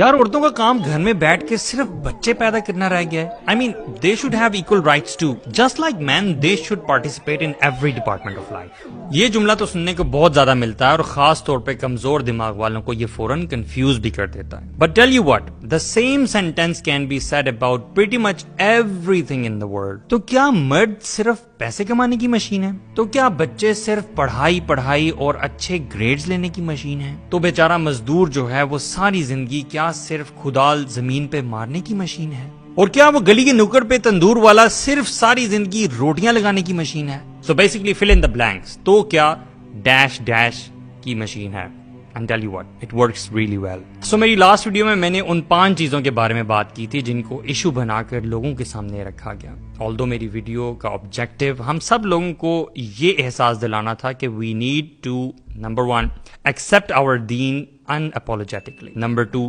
یار عورتوں کا کام گھر میں بیٹھ کے صرف بچے پیدا کرنا رہ گیا ہے. I mean, they should have equal rights too. Just like men, they should participate in every department of life. یہ جملہ تو سننے کو بہت زیادہ ملتا ہے اور خاص طور پہ کمزور دماغ والوں کو یہ فوراً کنفیوز بھی کر دیتا ہے. But tell you what, the same sentence can be said about pretty much everything in the world. تو کیا مرد صرف پیسے کمانے کی مشین ہے؟ تو کیا بچے صرف پڑھائی اور اچھے گریڈز لینے کی مشین ہے؟ تو بیچارہ مزدور جو ہے وہ ساری زندگی کیا صرف کھدال زمین پہ مارنے کی مشین ہے؟ اور کیا وہ گلی کے نکڑ پہ تندور والا صرف ساری زندگی روٹیاں لگانے کی مشین ہے؟ So basically fill in the blanks. تو کیا ڈیش کی مشین ہے؟ And tell you what, it works really well. So میری لاسٹ ویڈیو میں نے ان 5 چیزوں کے بارے میں بات کی تھی جن کو ایشو بنا کر لوگوں کے سامنے رکھا گیا. Although میری ویڈیو کا آبجیکٹو ہم سب لوگوں کو یہ احساس دلانا تھا کہ we need to, number 1, accept our deen unapologetically. Number 2,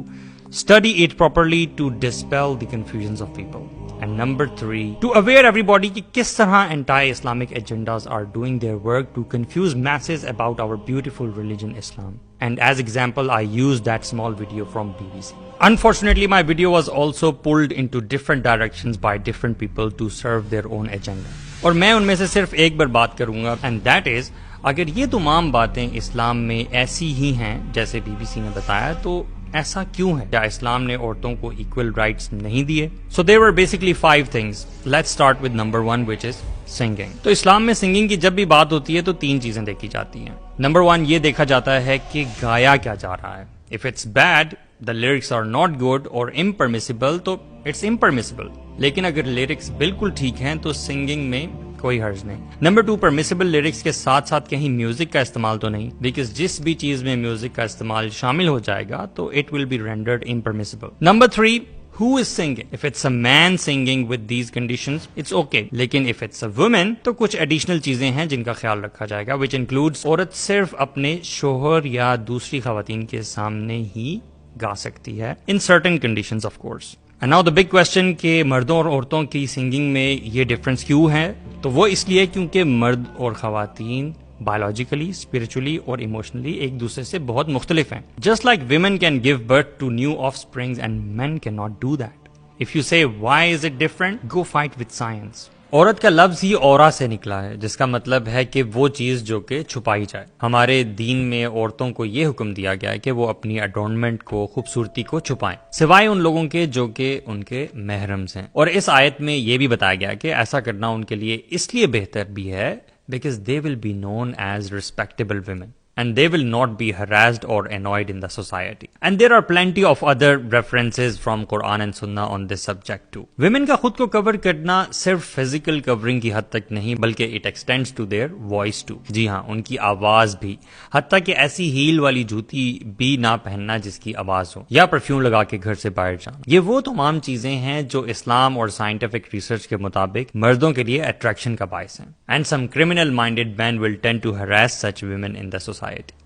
study it properly to dispel the confusions of people. And number 3, to aware everybody کہ کس طرح anti-Islamic agendas are doing their work to confuse masses about our beautiful religion Islam. And as example, I used that small video from BBC. Unfortunately, my video was also pulled into different directions by different people to serve their own agenda. اور میں ان میں سے صرف ایک بار بات کروں گا and that is, اگر یہ تمام باتیں اسلام میں ایسی ہی ہیں جیسے BBC نے بتایا تو ایسا کیوں ہے؟ کیا اسلام نے عورتوں کو ایکول رائٹس نہیں دیے؟ So there were basically 5 things. Let's start with number 1, which is singing. تو اسلام میں سنگنگ کی جب بھی بات ہوتی ہے تو 3 چیزیں دیکھی جاتی ہیں. Number 1, یہ دیکھا جاتا ہے کہ گایا کیا جا رہا ہے. If it's bad, the lyrics are not good or impermissible, تو it's impermissible. لیکن اگر لیرکس بالکل ٹھیک ہیں تو سنگنگ میں کوئی حرج نہیں. نمبر 2, پرمیسیبل لیرکس کے ساتھ ساتھ کہیں میوزک کا استعمال تو نہیں, بیکاز جس بھی چیز میں میوزک کا استعمال شامل ہو جائے گا تو it will be rendered impermissible. Number 3, who is singing? If it's a man singing with these conditions, it's okay. لیکن if it's a woman, تو کچھ ایڈیشنل چیزیں ہیں جن کا خیال رکھا جائے گا, which includes عورت صرف اپنے شوہر یا دوسری خواتین کے سامنے ہی گا سکتی ہے, in certain conditions of course. And now the big question کہ مردوں اور عورتوں کی سنگنگ میں یہ ڈفرنس کیوں ہے؟ تو وہ اس لیے کیونکہ مرد اور خواتین بایولوجیکلی, اسپرچولی اور ایموشنلی ایک دوسرے سے بہت مختلف ہیں. Just like women can give birth to new offsprings and men cannot do that. If you say why is it different, go fight with science. عورت کا لفظ ہی اورا سے نکلا ہے جس کا مطلب ہے کہ وہ چیز جو کہ چھپائی جائے. ہمارے دین میں عورتوں کو یہ حکم دیا گیا ہے کہ وہ اپنی اڈورنمنٹ کو, خوبصورتی کو چھپائیں سوائے ان لوگوں کے جو کہ ان کے محرمز ہیں. اور اس آیت میں یہ بھی بتایا گیا کہ ایسا کرنا ان کے لیے اس لیے بہتر بھی ہے because they will be known as respectable women. And they will not be harassed or annoyed in the society. And there are plenty of other references from Quran and Sunnah on this subject too. Women کا خود کو کور کرنا صرف physical covering کی حد تک نہیں بلکہ it extends to their voice too. جی ہاں, ان کی آواز بھی, حتیٰ کہ ایسی ہیل والی جوتی بھی نہ پہننا جس کی آواز ہو, یا پرفیوم لگا کے گھر سے باہر جانا. یہ وہ تمام چیزیں ہیں جو اسلام اور سائنٹیفک ریسرچ کے مطابق مردوں کے لیے اٹریکشن کا باعث ہیں. And some criminal minded men will tend to harass such women in the society.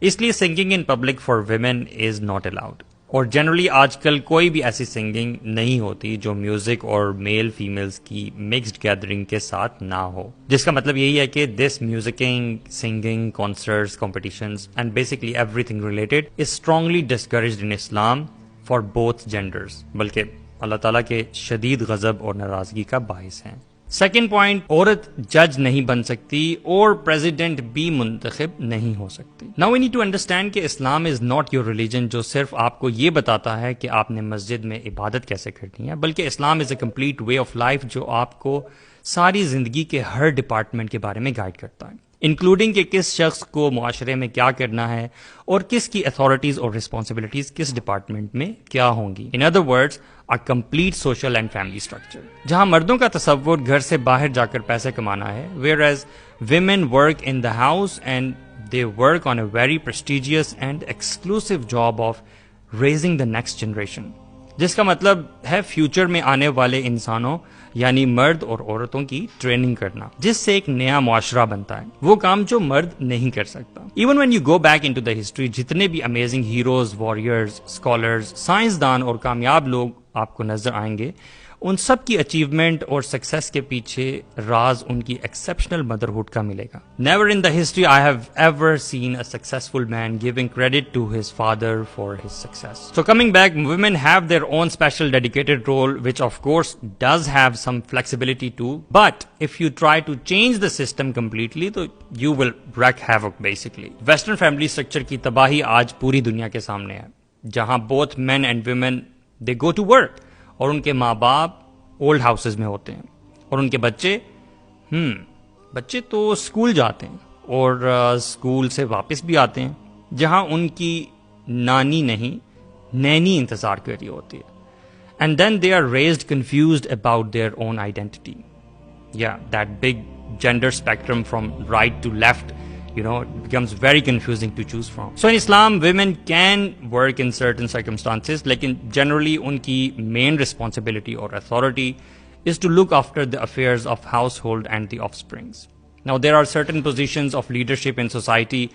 اس لیے singing in public for women is not allowed. اور جنرلی آج کل کوئی بھی ایسی سنگنگ نہیں ہوتی جو میوزک اور میل فیمیلز کی مکسڈ گیدرنگ کے ساتھ نہ ہو, جس کا مطلب یہی ہے کہ this musicking, singing, concerts, competitions and basically every thing related is strongly discouraged in Islam for both genders, بلکہ اللہ تعالیٰ کے شدید غضب اور ناراضگی کا باعث ہیں. سیکنڈ پوائنٹ, عورت جج نہیں بن سکتی اور پریزیڈنٹ بھی منتخب نہیں ہو سکتی. Now we need to understand کہ اسلام از ناٹ یور ریلیجن جو صرف آپ کو یہ بتاتا ہے کہ آپ نے مسجد میں عبادت کیسے کرنی ہے, بلکہ Islam is a complete way of life جو آپ کو ساری زندگی کے ہر ڈپارٹمنٹ کے بارے میں گائیڈ کرتا ہے, انکلوڈنگ کہ کس شخص کو معاشرے میں کیا کرنا ہے اور کس کی اتھارٹیز اور رسپانسبلٹیز کس ڈپارٹمنٹ میں کیا ہوں گی. In other words, a complete social and family structure. جہاں مردوں کا تصور گھر سے باہر جا کر پیسے کمانا ہے, whereas women work in the house and they work on a very prestigious and exclusive job of raising the next generation. جس کا مطلب ہے فیوچر میں آنے والے انسانوں یعنی مرد اور عورتوں کی ٹریننگ کرنا, جس سے ایک نیا معاشرہ بنتا ہے, وہ کام جو مرد نہیں کر سکتا. Even when you go back into the history, جتنے بھی امیزنگ ہیروز, واریئرز, اسکالرز, سائنسدان اور کامیاب لوگ آپ کو نظر آئیں گے, ان سب کی اچیومنٹ اور سکسیس کے پیچھے راز ان کی ایکسیپشنل مدرہڈ کا ملے گا. Never in the history I have ever seen a successful man giving credit to his father for his success. So coming back, women have their own special dedicated role, which of course does have some flexibility too, but if you try to change the system completely, تو you will wreak havoc basically. Western family structure کی تباہی آج پوری دنیا کے سامنے ہے, جہاں both men and women they go to work, اور ان کے ماں باپ اولڈ ہاؤسز میں ہوتے ہیں, اور ان کے بچے تو اسکول جاتے ہیں اور اسکول سے واپس بھی آتے ہیں, جہاں ان کی نانی نہیں نینی انتظار کر رہی ہوتی ہے. And then they are raised confused about their own identity. یا that big gender spectrum from right to left, it becomes very confusing to choose from. So in Islam, women can work in certain circumstances, lekin generally unki main responsibility or authority is to look after the affairs of household and the offsprings. Now there are certain positions of leadership in society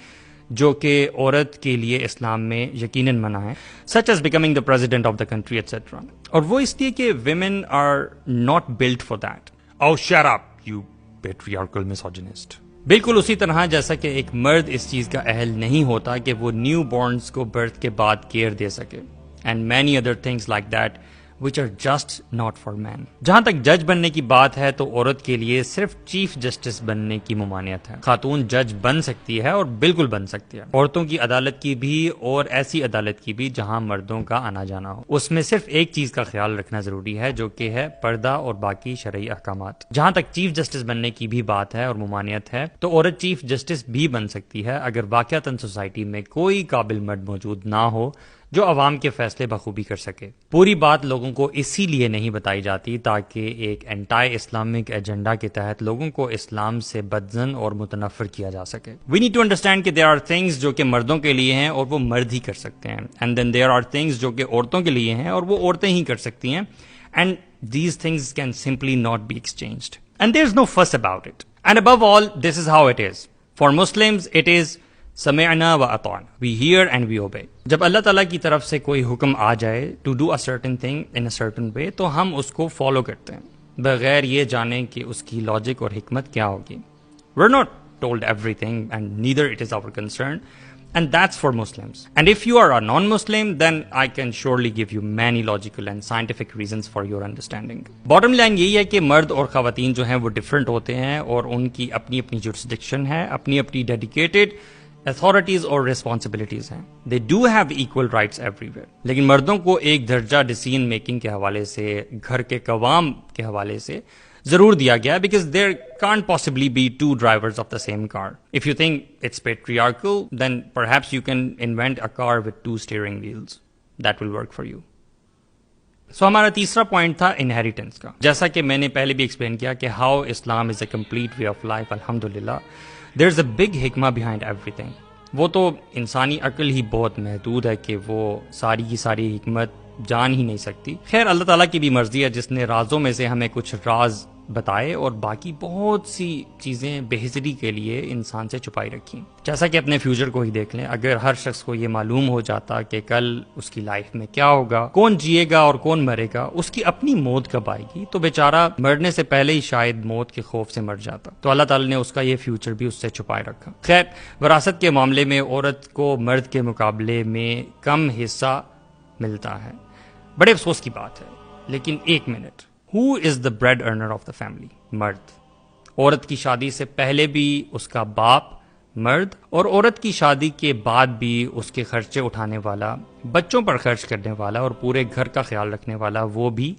جو کہ عورت کے لیے اسلام میں یقیناً منع ہے, such as becoming the president of the country etc. اور وہ اس لیے کہ women are not built for that. Oh shut up you patriarchal misogynist. بالکل اسی طرح جیسا کہ ایک مرد اس چیز کا اہل نہیں ہوتا کہ وہ نیو بورنز کو برتھ کے بعد کیئر دے سکے, and many other things like that which are just not for men. جہاں تک جج بننے کی بات ہے تو عورت کے لیے صرف چیف جسٹس بننے کی ممانعت ہے. خاتون جج بن سکتی ہے اور بالکل بن سکتی ہے. عورتوں کی عدالت کی بھی, اور ایسی عدالت کی بھی جہاں مردوں کا آنا جانا ہو. اس میں صرف ایک چیز کا خیال رکھنا ضروری ہے, جو کہ ہے پردہ اور باقی شرعی احکامات. جہاں تک چیف جسٹس بننے کی بھی بات ہے اور ممانعت ہے, تو عورت چیف جسٹس بھی بن سکتی ہے اگر واقعتاً سوسائٹی میں کوئی قابل مرد موجود نہ ہو جو عوام کے فیصلے بخوبی کر سکے. پوری بات لوگوں کو اسی لیے نہیں بتائی جاتی تاکہ ایک اینٹائی اسلامک ایجنڈا کے تحت لوگوں کو اسلام سے بدظن اور متنفر کیا جا سکے. وی نیڈ ٹو انڈرسٹینڈ کہ دیر آر تھنگس جو کہ مردوں کے لیے ہیں اور وہ مرد ہی کر سکتے ہیں, and then there are things جو کہ عورتوں کے لیے ہیں اور وہ عورتیں ہی کر سکتی ہیں, and these things can simply not be exchanged, and there is no fuss about it. And above all this is how it is. For Muslims it is سمعنا و اطعنا, we hear and we obey. جب اللہ تعالیٰ کی طرف سے کوئی حکم آ جائے to do a certain thing in a certain way, تو ہم اس کو فالو کرتے ہیں بغیر یہ جانیں کہ اس کی لاجک اور حکمت کیا ہوگی. We're not told everything and neither it is our concern, and that's for Muslims. And if you are a non-Muslim, then I can surely give you many logical and scientific reasons for your understanding. Bottom line یہی ہے کہ مرد اور خواتین جو ہیں وہ different ہوتے ہیں, اور ان کی اپنی اپنی jurisdiction ہے, اپنی اپنی dedicated authorities اور responsibilities ہیں. They do have equal rights everywhere. لیکن مردوں کو ایک درجہ ڈیسیژن میکنگ کے حوالے سے, گھر کے قوام کے حوالے سے ضرور دیا گیا, because there can't possibly be two drivers of the same car. If you think it's patriarchal, then perhaps you can invent a car with two steering wheels. That will work for you. So ہمارا تیسرا point تھا inheritance کا. جیسا کہ میں نے پہلے بھی ایکسپلین کیا کہ how Islam is a complete way of life. الحمدللہ there is a big حکمہ behind everything. وہ تو انسانی عقل ہی بہت محدود ہے کہ وہ ساری کی ساری حکمت جان ہی نہیں سکتی. خیر اللہ تعالیٰ کی بھی مرضی ہے, جس نے رازوں میں سے ہمیں کچھ راز بتائے اور باقی بہت سی چیزیں بہتری کے لیے انسان سے چھپائی رکھی. جیسا کہ اپنے فیوچر کو ہی دیکھ لیں, اگر ہر شخص کو یہ معلوم ہو جاتا کہ کل اس کی لائف میں کیا ہوگا, کون جیے گا اور کون مرے گا, اس کی اپنی موت کب آئے گی, تو بیچارہ مرنے سے پہلے ہی شاید موت کے خوف سے مر جاتا. تو اللہ تعالیٰ نے اس کا یہ فیوچر بھی اس سے چھپائے رکھا. خیر وراثت کے معاملے میں عورت کو مرد کے مقابلے میں کم حصہ ملتا ہے. بڑے افسوس کی بات ہے, لیکن ایک minute, Who is the bread earner of the family? مرد. عورت کی شادی سے پہلے بھی اس کا باپ مرد, اور عورت کی شادی کے بعد بھی اس کے خرچے اٹھانے والا, بچوں پر خرچ کرنے والا اور پورے گھر کا خیال رکھنے والا وہ بھی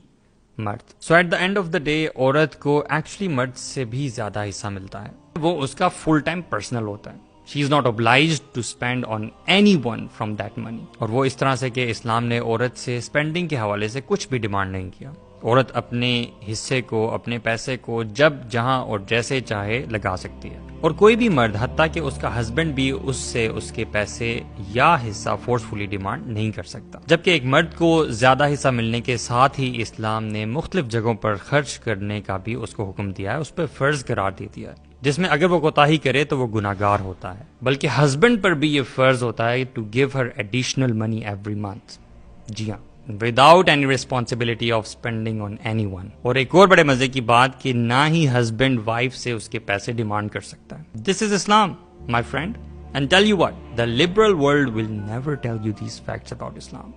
مرد. So at the end of the day عورت کو ایکچولی مرد سے بھی زیادہ حصہ ملتا ہے. وہ اس کا فل ٹائم پرسنل ہوتا ہے. She is not obliged to spend on anyone from that money. اور وہ اس طرح سے کہ اسلام نے عورت سے اسپینڈنگ کے حوالے سے کچھ بھی ڈیمانڈ نہیں کیا. عورت اپنے حصے کو, اپنے پیسے کو جب جہاں اور جیسے چاہے لگا سکتی ہے, اور کوئی بھی مرد حتیٰ کہ اس کا ہسبینڈ بھی اس سے اس کے پیسے یا حصہ فورسفلی ڈیمانڈ نہیں کر سکتا. جبکہ ایک مرد کو زیادہ حصہ ملنے کے ساتھ ہی اسلام نے مختلف جگہوں پر خرچ کرنے کا بھی اس کو حکم دیا ہے, اس پہ فرض قرار دے دیا ہے, جس میں اگر وہ کوتاہی کرے تو وہ گناہگار ہوتا ہے. بلکہ ہسبینڈ پر بھی یہ فرض ہوتا ہے to give her additional money every month. جی ہاں, without any responsibility of spending on anyone. اور ایک اور بڑے مزے کی بات کہ نہ ہی ہسبینڈ وائف سے اس کے پیسے ڈیمانڈ کر سکتا ہے. This is Islam my friend. And tell you what, the liberal world will never tell you these facts about Islam.